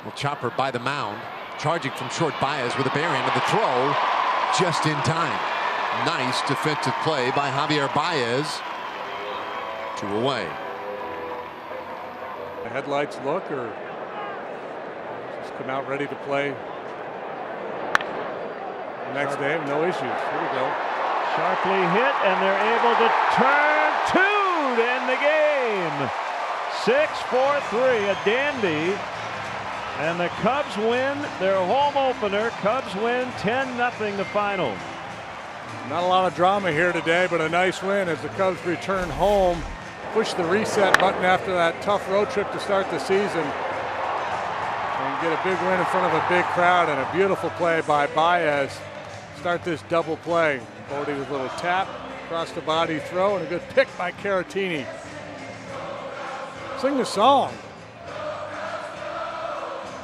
Well, chopper by the mound, charging from short. Baez with a bare end of the throw, just in time. Nice defensive play by Javier Baez. 2 away. The headlights look, or just come out ready to play the next day, no issues. Here we go. Sharply hit, and they're able to turn 2 to end the game. 6-4-3, a dandy. And the Cubs win their home opener. Cubs win 10-0 the final. Not a lot of drama here today, but a nice win as the Cubs return home. Push the reset button after that tough road trip to start the season. And get a big win in front of a big crowd, and a beautiful play by Baez. Start this double play. Bodie with a little tap, across the body throw, and a good pick by Caratini. Sing the song.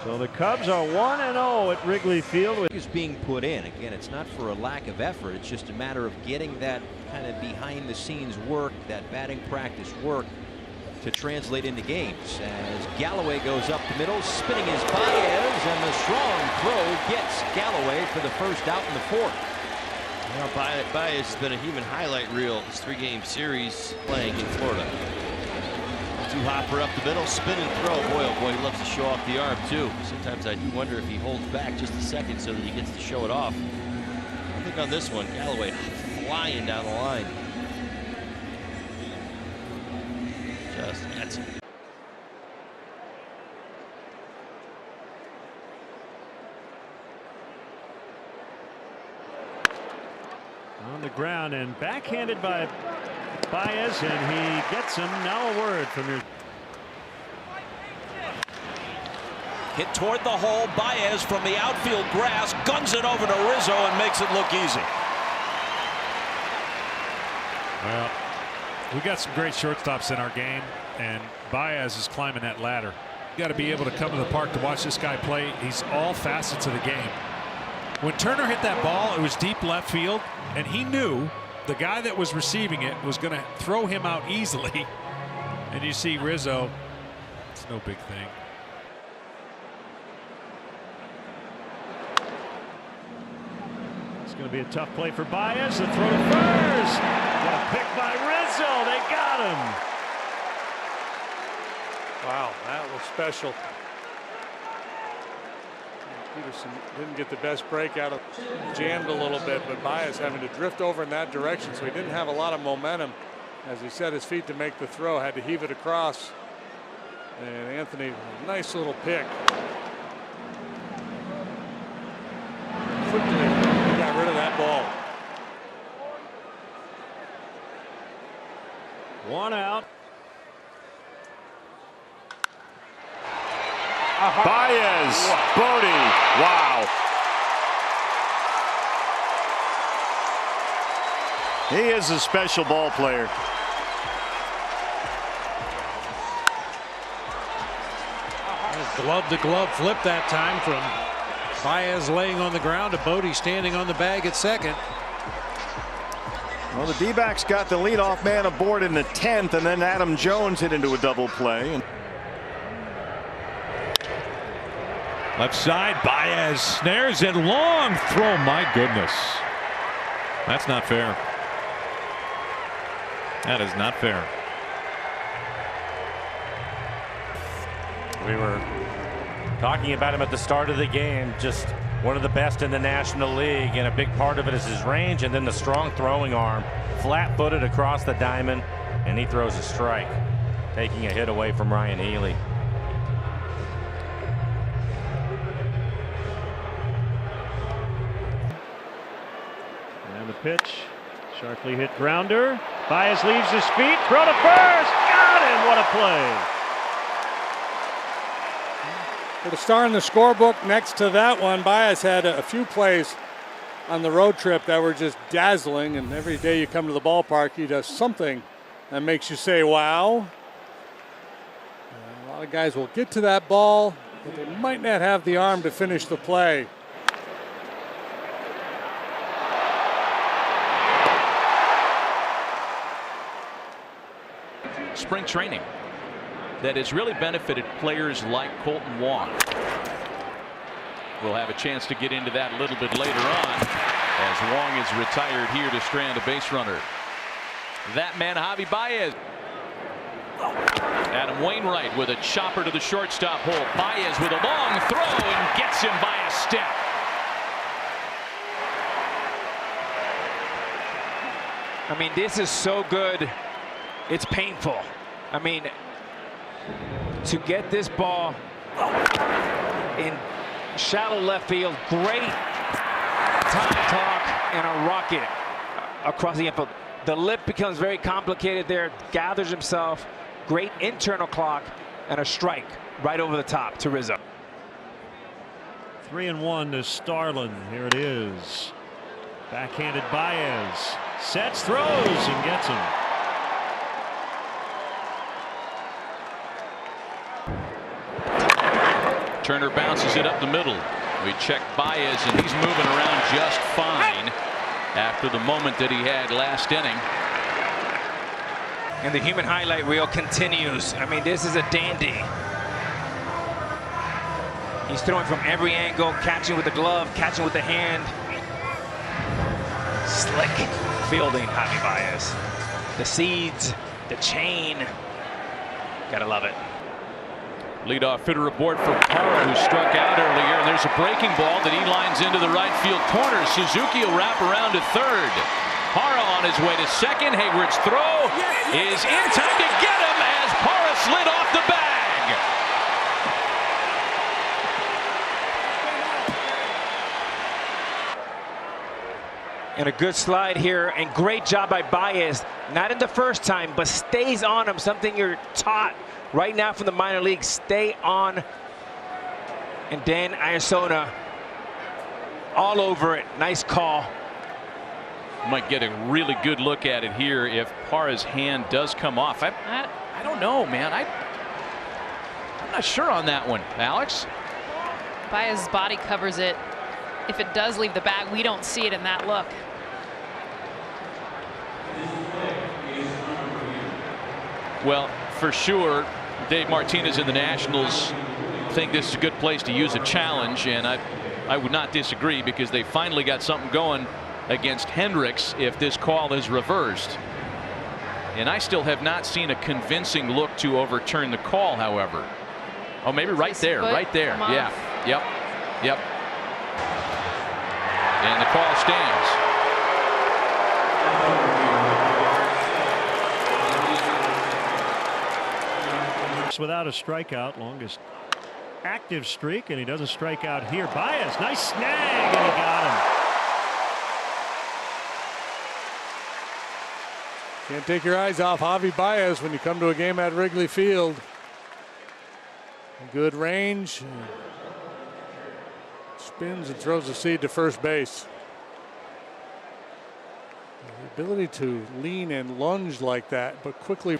So the Cubs are 1-0 at Wrigley Field. Is being put in. Again, it's not for a lack of effort. It's just a matter of getting that kind of behind the scenes work, that batting practice work, to translate into games. As Galloway goes up the middle, spinning his Baez, and the strong throw gets Galloway for the first out in the 4th. Well, Baez has been a human highlight reel this 3-game series playing in Florida. Hopper up the middle, spin and throw. Boy, oh boy, he loves to show off the arm too. Sometimes I do wonder if he holds back just a second so that he gets to show it off. I think on this one, Galloway flying down the line. Just that's it. On the ground and backhanded by Baez, and he gets him. Now a word from your. Hit toward the hole. Baez from the outfield grass guns it over to Rizzo and makes it look easy. Well, we got some great shortstops in our game, and Baez is climbing that ladder. You got to be able to come to the park to watch this guy play. He's all facets of the game. When Turner hit that ball, it was deep left field, and he knew the guy that was receiving it was going to throw him out easily. And you see Rizzo, it's no big thing. It's going to be a tough play for Baez. The throw to first. Got a pick by Rizzo. They got him. Wow, that was special. Peterson didn't get the best break out of, jammed a little bit, but Baez having to drift over in that direction, so he didn't have a lot of momentum as he set his feet to make the throw, had to heave it across. And Anthony, nice little pick. Quickly got rid of that ball. 1 out. Baez, Bodie, wow. He is a special ball player. Glove to glove flip that time from Baez laying on the ground to Bodie standing on the bag at second. Well, the D-backs got the leadoff man aboard in the 10th, and then Adam Jones hit into a double play. Left side, Baez snares it, long throw. My goodness, that's not fair. That is not fair. We were talking about him at the start of the game, just one of the best in the National League, and a big part of it is his range and then the strong throwing arm. Flat-footed across the diamond, and he throws a strike, taking a hit away from Ryan Healy. And the pitch, sharply hit grounder. Baez leaves his feet, throw to first, got him, what a play. For the star in the scorebook next to that one, Baez had a few plays on the road trip that were just dazzling, and every day you come to the ballpark, he does something that makes you say, wow. A lot of guys will get to that ball, but they might not have the arm to finish the play. Spring training. that has really benefited players like Colton Wong. We'll have a chance to get into that a little bit later on as Wong is retired here to strand a base runner. That man, Javi Baez. Adam Wainwright with a chopper to the shortstop hole. Baez with a long throw and gets him by a step. I mean, this is so good, it's painful. I mean, to get this ball in shallow left field, great time clock and a rocket across the infield. The lip becomes very complicated there, gathers himself, great internal clock, and a strike right over the top to Rizzo. 3-1 to Starlin. Here it is. Backhanded Baez. Sets, throws, and gets him. Turner bounces it up the middle. We check Baez, and he's moving around just fine after the moment that he had last inning. And the human highlight reel continues. I mean, this is a dandy. He's throwing from every angle, catching with the glove, catching with the hand. Slick fielding, Javi Baez. The seeds, the chain. Gotta love it. Leadoff hitter aboard for Parra, who struck out earlier. And there's a breaking ball that he lines into the right field corner. Suzuki will wrap around to third. Parra on his way to second. Hayward's throw is in time to get him as Parra slid off the bag. And a good slide here, and great job by Baez. Not in the first time, but stays on him. Something you're taught right now from the minor leagues. Stay on. And Dan Iasona all over it. Nice call. Might get a really good look at it here if Parra's hand does come off. I don't know, man. I'm not sure on that one, Alex. Baez's body covers it. If it does leave the bag, we don't see it in that look. Well, for sure, Dave Martinez and the Nationals think this is a good place to use a challenge, and I would not disagree, because they finally got something going against Hendricks if this call is reversed. And I still have not seen a convincing look to overturn the call, however. Oh, maybe right there, right there. Yeah, yep. And the call stands. Without a strikeout, longest active streak, and he doesn't strike out here. Baez, nice snag, and he got him. Can't take your eyes off Javi Baez when you come to a game at Wrigley Field. Good range. Spins and throws the seed to first base. The ability to lean and lunge like that, but quickly.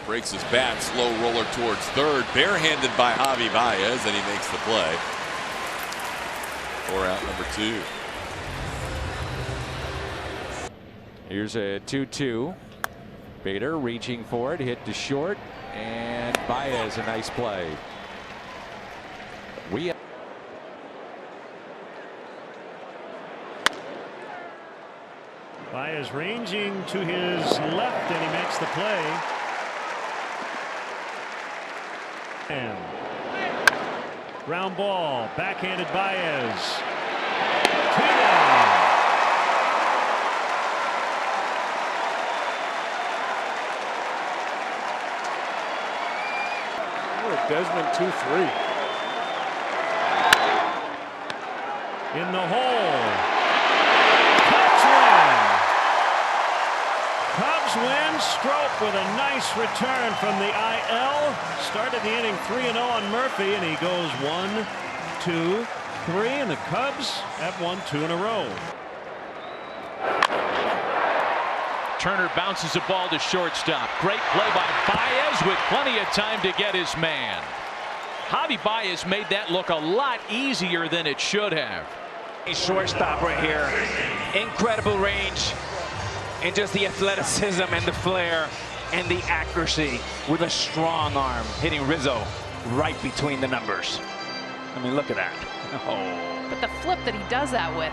Breaks his bat, slow roller towards third, barehanded by Javi Baez, and he makes the play. 4 out, number 2. Here's a 2-2. Bader reaching for it, hit to short, and Baez, a nice play. Baez ranging to his left, and he makes the play. And ground ball, backhanded Baez. 2 down. Desmond 2-3. In the hole. Cubs win. Cubs win. Strope with a nice return from the IL. Started the inning 3-0 on Murphy, and he goes 1, 2, 3, and the Cubs have won 2 in a row. Turner bounces the ball to shortstop. Great play by Baez with plenty of time to get his man. Javi Baez made that look a lot easier than it should have. A shortstop right here. Incredible range and just the athleticism and the flair and the accuracy with a strong arm, hitting Rizzo right between the numbers. I mean, look at that. Oh. But the flip that he does that with.